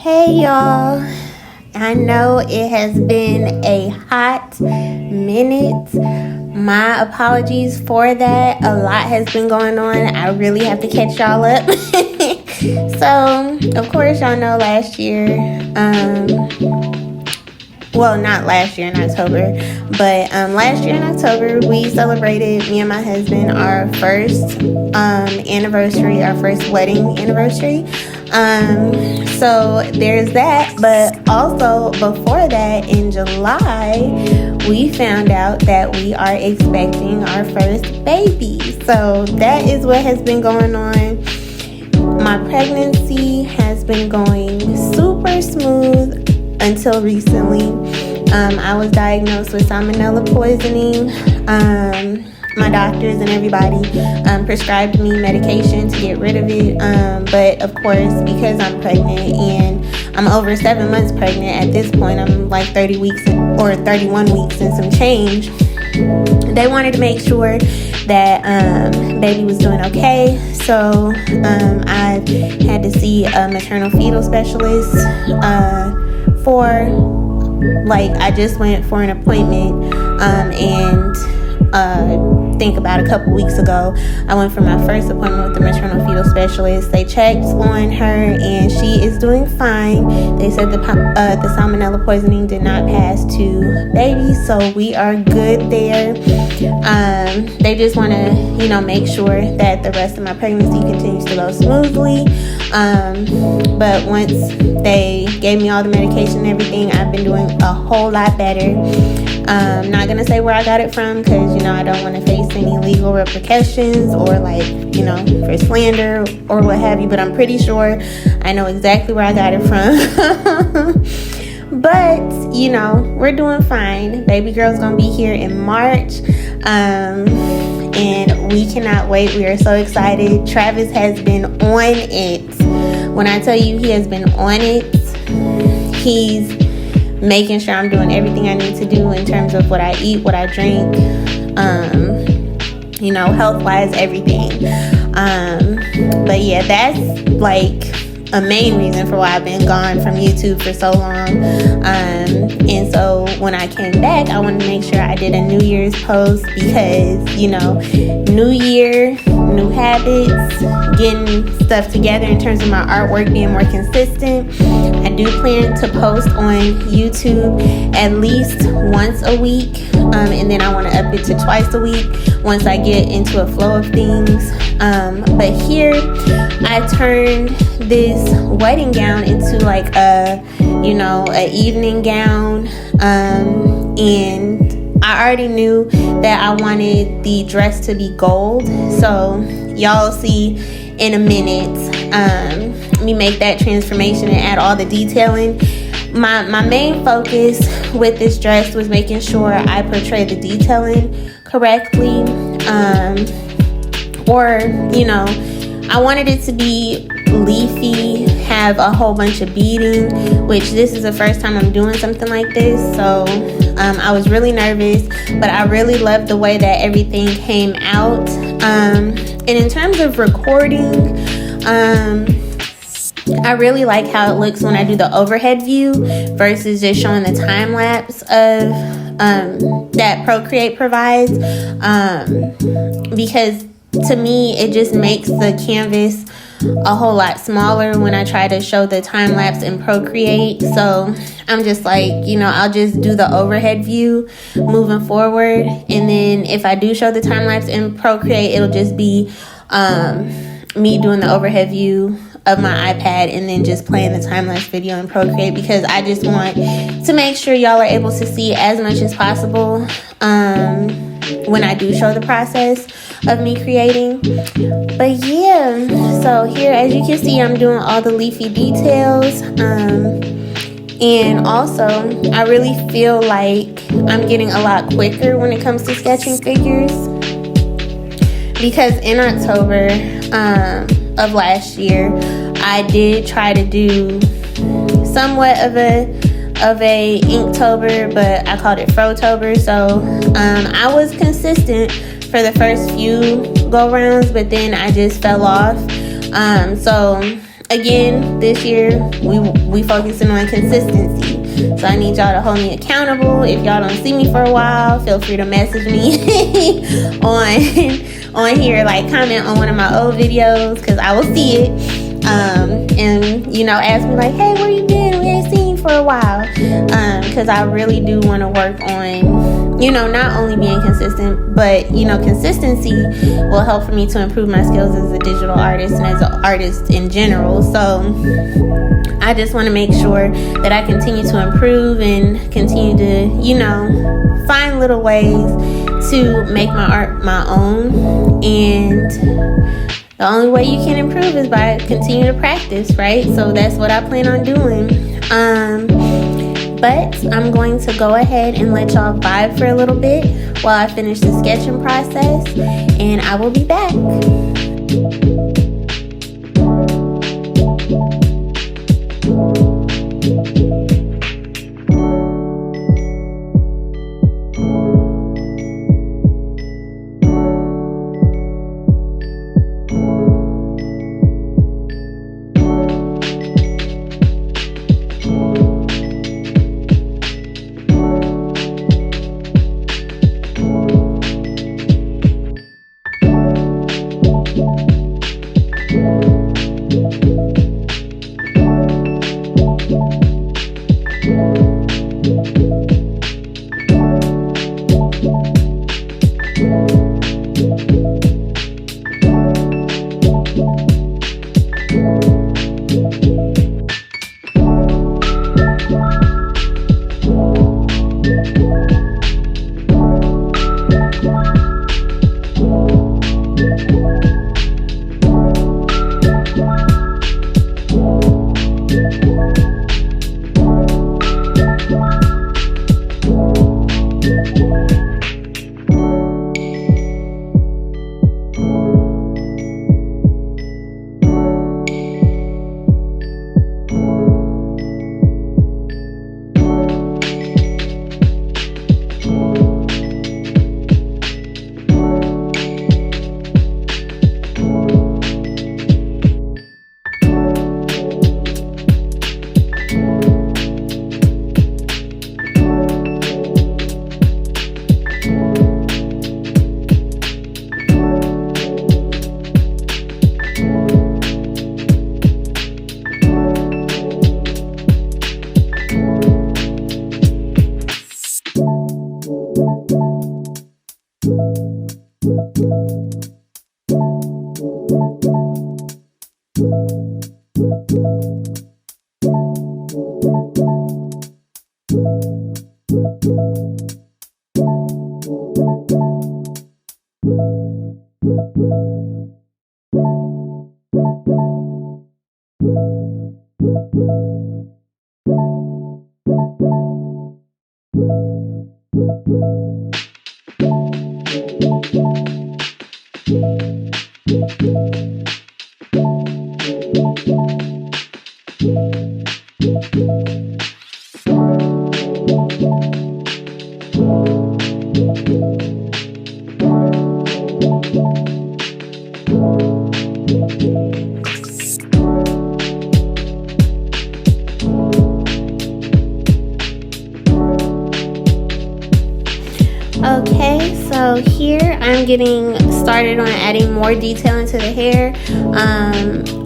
Hey y'all, I know it has been a hot minute. My apologies for that. A lot has been going on. I really have to catch y'all up. So, of course, y'all know last year, well, not last year in October, but last year in October, we celebrated, me and my husband, our first anniversary, our first wedding anniversary. So there's that, but also before that, in July, we found out that we are expecting our first baby. So that is what has been going on. My pregnancy has been going super smooth until recently. I was diagnosed with salmonella poisoning. My doctors and everybody prescribed me medication to get rid of it. But of course, because I'm pregnant and I'm over 7 months pregnant at this point, I'm like 30 weeks or 31 weeks and some change. They wanted to make sure that baby was doing okay. So I had to see a maternal fetal specialist I just went for an appointment and think about a couple weeks ago, I went for my first appointment with the maternal fetal specialist. They checked on her and she is doing fine. They said the salmonella poisoning did not pass to baby, so we are good there. They just want to, make sure that the rest of my pregnancy continues to go smoothly. But once they gave me all the medication and everything, I've been doing a whole lot better. Not gonna say where I got it from because I don't want to face any legal repercussions or for slander or what have you, but I'm pretty sure I know exactly where I got it from. But we're doing fine. Baby girl's gonna be here in March, and we cannot wait. We are so excited. Travis has been on it. When I tell you he has been on it, he's making sure I'm doing everything I need to do in terms of what I eat, what I drink, health-wise, everything. But yeah, that's a main reason for why I've been gone from YouTube for so long. And so when I came back, I wanted to make sure I did a New Year's post because, new year, new habits, getting stuff together in terms of my artwork being more consistent. I do plan to post on YouTube at least once a week, and then I want to up it to twice a week once I get into a flow of things. But here I turned this wedding gown into a evening gown, and I already knew that I wanted the dress to be gold, so y'all see in a minute me make that transformation and add all the detailing. My main focus with this dress was making sure I portray the detailing correctly, I wanted it to be leafy, have a whole bunch of beading, which this is the first time I'm doing something like this, so I was really nervous, but I really loved the way that everything came out. And in terms of recording, I really like how it looks when I do the overhead view versus just showing the time lapse of that Procreate provides, because to me it just makes the canvas a whole lot smaller when I try to show the time lapse in Procreate. So I'm just I'll just do the overhead view moving forward, and then if I do show the time lapse in Procreate, it'll just be me doing the overhead view of my iPad and then just playing the time-lapse video in Procreate, because I just want to make sure y'all are able to see as much as possible when I do show the process of me creating. But yeah, so here, as you can see, I'm doing all the leafy details, and also I really feel like I'm getting a lot quicker when it comes to sketching figures, because in October of last year, I did try to do somewhat of a Inktober, but I called it Frotober. So I was consistent for the first few go rounds, but then I just fell off. So again, this year we focusing on consistency. So I need y'all to hold me accountable. If y'all don't see me for a while, feel free to message me on here, like comment on one of my old videos, because I will see it. And ask me like, hey, where you been? We ain't seen you for a while. Because I really do want to work on, not only being consistent, but consistency will help for me to improve my skills as a digital artist and as an artist in general. So I just want to make sure that I continue to improve and continue to, find little ways to make my art my own. And the only way you can improve is by continuing to practice, right? So that's what I plan on doing. But I'm going to go ahead and let y'all vibe for a little bit while I finish the sketching process, and I will be back. Okay, so here I'm getting started on adding more detail into the hair.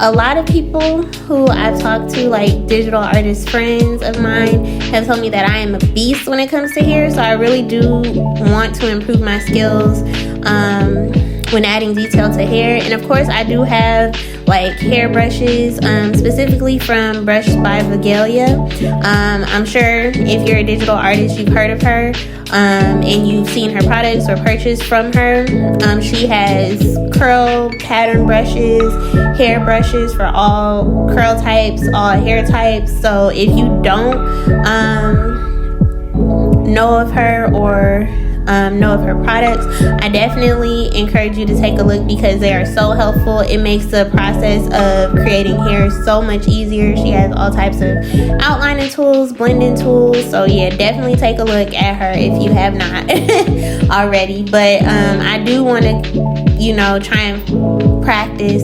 A lot of people who I've talked to, like digital artist friends of mine, have told me that I am a beast when it comes to hair, so I really do want to improve my skills when adding detail to hair. And of course I do have like hair brushes, specifically from Brushed by Vigalia. I'm sure if you're a digital artist, you've heard of her, and you've seen her products or purchased from her. She has curl pattern brushes, hair brushes for all curl types, all hair types. So if you don't know of her or know of her products, I definitely encourage you to take a look because they are so helpful. It makes the process of creating hair so much easier. She has all types of outlining tools, blending tools. So yeah, definitely take a look at her if you have not already. But I do want to, you know, try and practice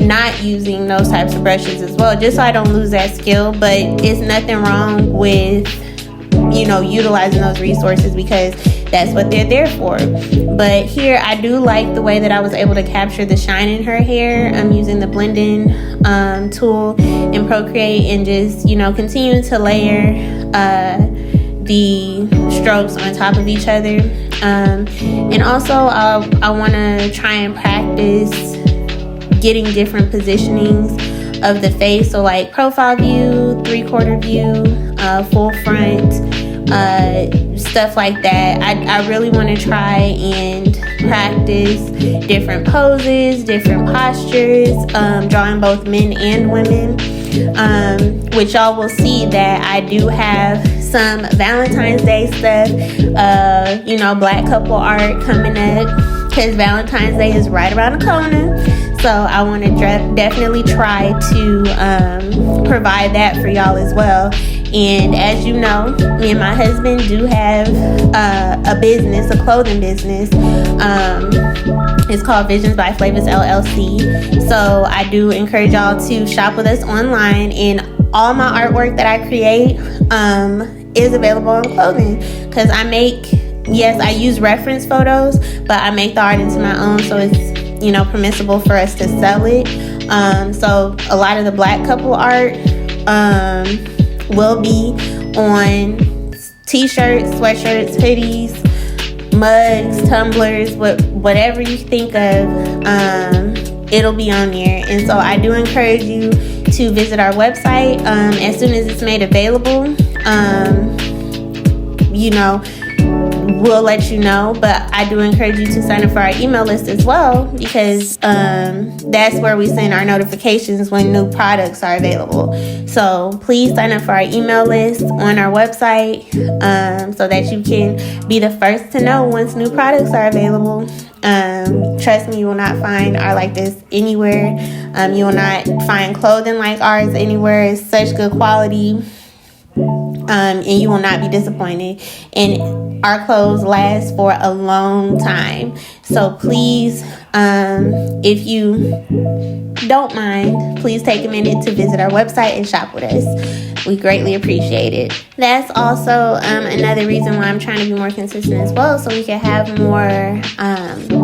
not using those types of brushes as well, just so I don't lose that skill. But it's nothing wrong with, you know, utilizing those resources because that's what they're there for. But here I do like the way that I was able to capture the shine in her hair. I'm using the blending tool in Procreate and just, you know, continuing to layer the strokes on top of each other. And also I want to try and practice getting different positionings of the face. So like profile view, 3/4 view, full front, stuff like that. I really want to try and practice different poses, different postures, drawing both men and women, which y'all will see that I do have some Valentine's Day stuff, you know, black couple art coming up because Valentine's Day is right around the corner. So I want to definitely try to provide that for y'all as well. And as you know, me and my husband do have a business, a clothing business. It's called Visions by Flavis LLC. So I do encourage y'all to shop with us online, and all my artwork that I create is available on clothing because I make, yes, I use reference photos, but I make the art into my own, so it's, you know, permissible for us to sell it. So a lot of the black couple art will be on t-shirts, sweatshirts, hoodies, mugs, tumblers, whatever you think of, it'll be on there. And so I do encourage you to visit our website as soon as it's made available. You know, we'll let you know, but I do encourage you to sign up for our email list as well because that's where we send our notifications when new products are available. So please sign up for our email list on our website so that you can be the first to know once new products are available. Trust me, you will not find art like this anywhere. You will not find clothing like ours anywhere. It's such good quality. And you will not be disappointed. And our clothes last for a long time. So please, if you don't mind, please take a minute to visit our website and shop with us. We greatly appreciate it. That's also another reason why I'm trying to be more consistent as well, so we can have more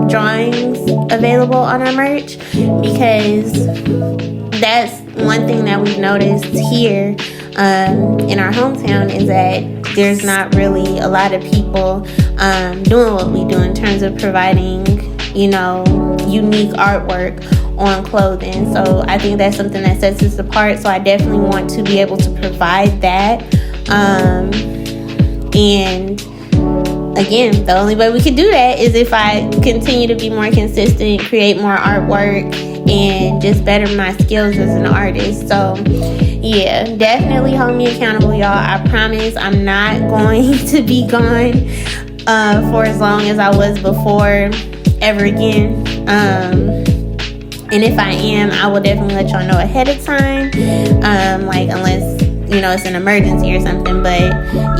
drawings available on our merch, because that's one thing that we've noticed here in our hometown is that there's not really a lot of people doing what we do in terms of providing, you know, unique artwork on clothing. So I think that's something that sets us apart. So I definitely want to be able to provide that. And again, the only way we can do that is if I continue to be more consistent, create more artwork, and just better my skills as an artist. So yeah, definitely hold me accountable, y'all. I promise I'm not going to be gone for as long as I was before ever again. And if I am, I will definitely let y'all know ahead of time, like unless, you know, it's an emergency or something. But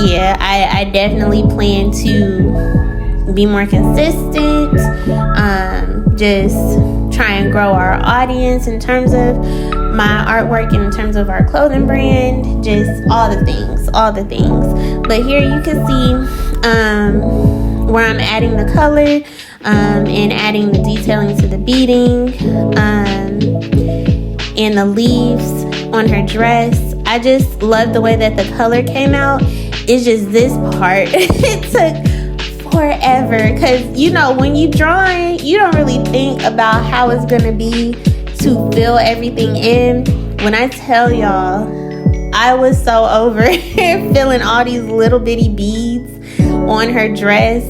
yeah, I definitely plan to be more consistent, just try and grow our audience in terms of my artwork and in terms of our clothing brand, just all the things. But here you can see where I'm adding the color and adding the detailing to the beading and the leaves on her dress. I just love the way that the color came out. It's just this part. It took forever because, you know, when you drawing, you don't really think about how it's gonna be to fill everything in. When I tell y'all, I was so over filling all these little bitty beads on her dress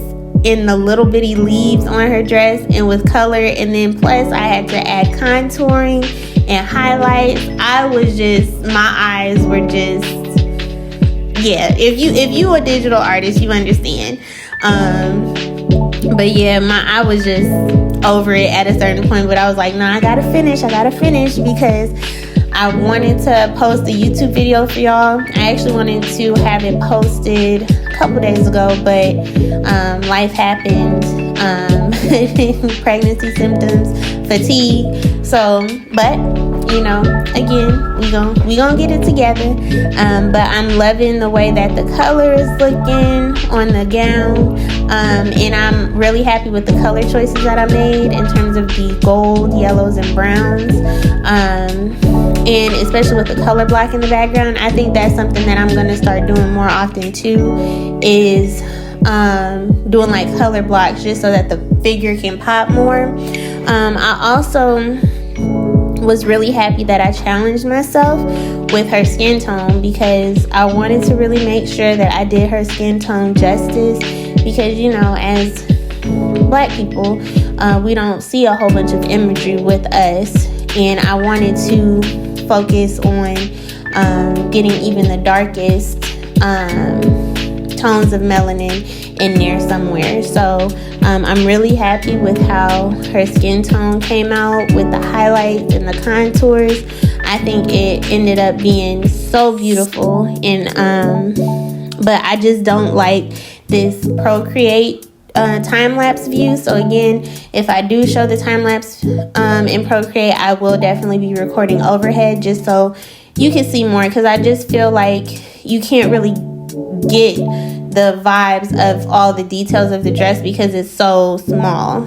and the little bitty leaves on her dress and with color, and then plus I had to add contouring and highlights. I was just, my eyes were just, yeah, if you a digital artist, you understand. But yeah, I was just over it at a certain point, but I was like, nah, I gotta finish because I wanted to post a YouTube video for y'all. I actually wanted to have it posted a couple days ago, but life happened, pregnancy symptoms, fatigue. So, but you know, again, we gonna get it together. But I'm loving the way that the color is looking on the gown. And I'm really happy with the color choices that I made in terms of the gold, yellows, and browns. And especially with the color block in the background, I think that's something that I'm gonna start doing more often too, is doing like color blocks just so that the figure can pop more. I also was really happy that I challenged myself with her skin tone, because I wanted to really make sure that I did her skin tone justice, because you know, as Black people, we don't see a whole bunch of imagery with us, and I wanted to focus on getting even the darkest tones of melanin in there somewhere. So I'm really happy with how her skin tone came out with the highlights and the contours. I think it ended up being so beautiful, and but I just don't like this Procreate time-lapse view. So again, if I do show the time-lapse in Procreate, I will definitely be recording overhead just so you can see more, because I just feel like you can't really get the vibes of all the details of the dress because it's so small.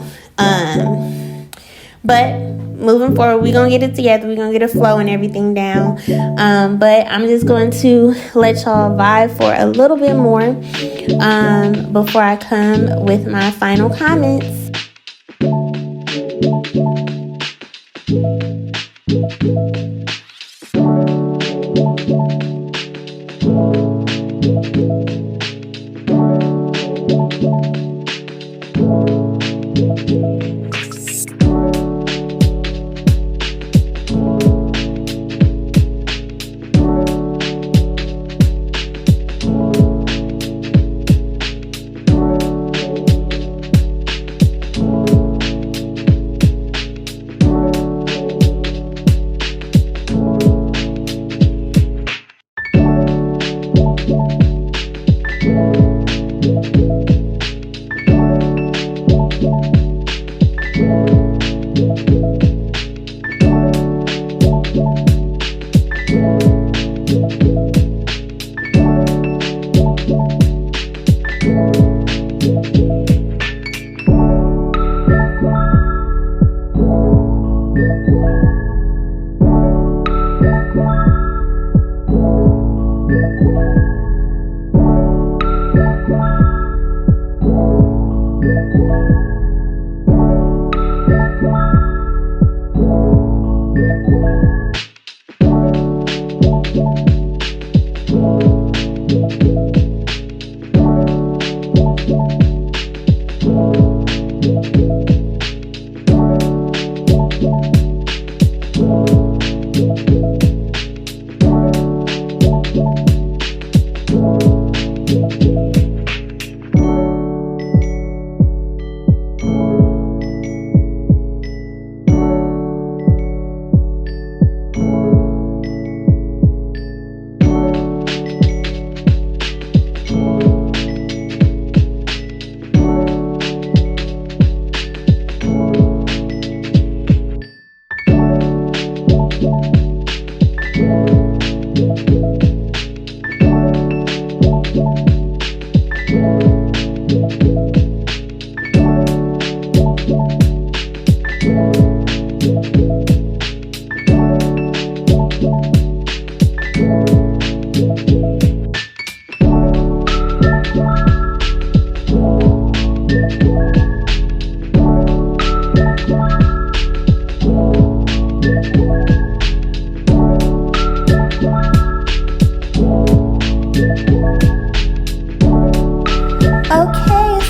But moving forward, we're gonna get it together. We're gonna get a flow and everything down. But I'm just going to let y'all vibe for a little bit more before I come with my final comments.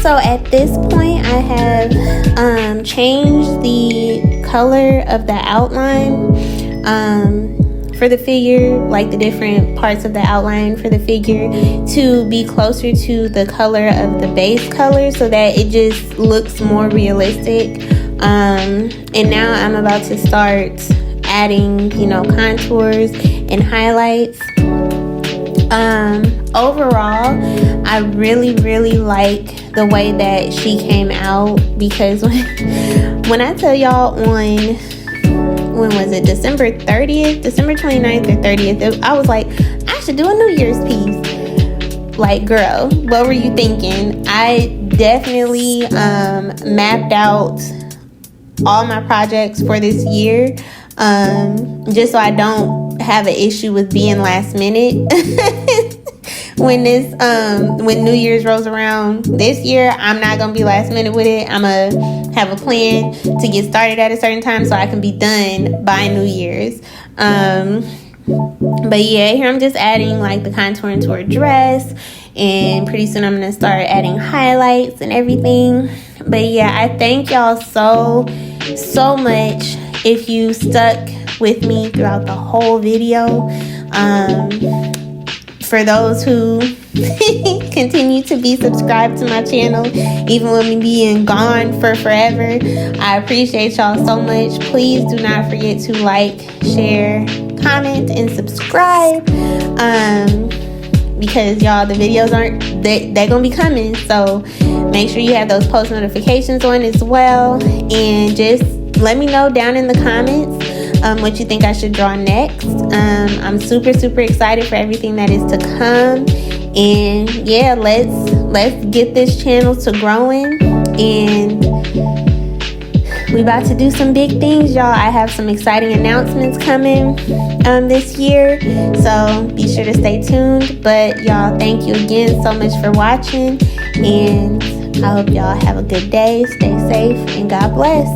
So at this point, I have changed the color of the outline for the figure, like the different parts of the outline for the figure, to be closer to the color of the base color so that it just looks more realistic. And now I'm about to start adding, contours and highlights. Overall, I really, really like the way that she came out, because when I tell y'all when was it, December 30th, December 29th or 30th, I was like, I should do a New Year's piece. Like, girl, what were you thinking? I definitely mapped out all my projects for this year, just so I don't have an issue with being last minute. When New Year's rolls around this year, I'm not gonna be last minute with it. I'm gonna have a plan to get started at a certain time so I can be done by New Year's. But yeah, here I'm just adding like the contouring to her dress, and pretty soon I'm gonna start adding highlights and everything. But yeah, I thank y'all so much if you stuck with me throughout the whole video. For those who continue to be subscribed to my channel, even with me being gone for forever, I appreciate y'all so much. Please do not forget to like, share, comment, and subscribe. Because y'all, the videos they're gonna be coming, so make sure you have those post notifications on as well. And just let me know down in the comments what you think I should draw next. I'm super excited for everything that is to come. And yeah, let's get this channel to growing, and we about to do some big things, y'all. I have some exciting announcements coming this year, so be sure to stay tuned. But y'all, thank you again so much for watching, and I hope y'all have a good day. Stay safe, and God bless.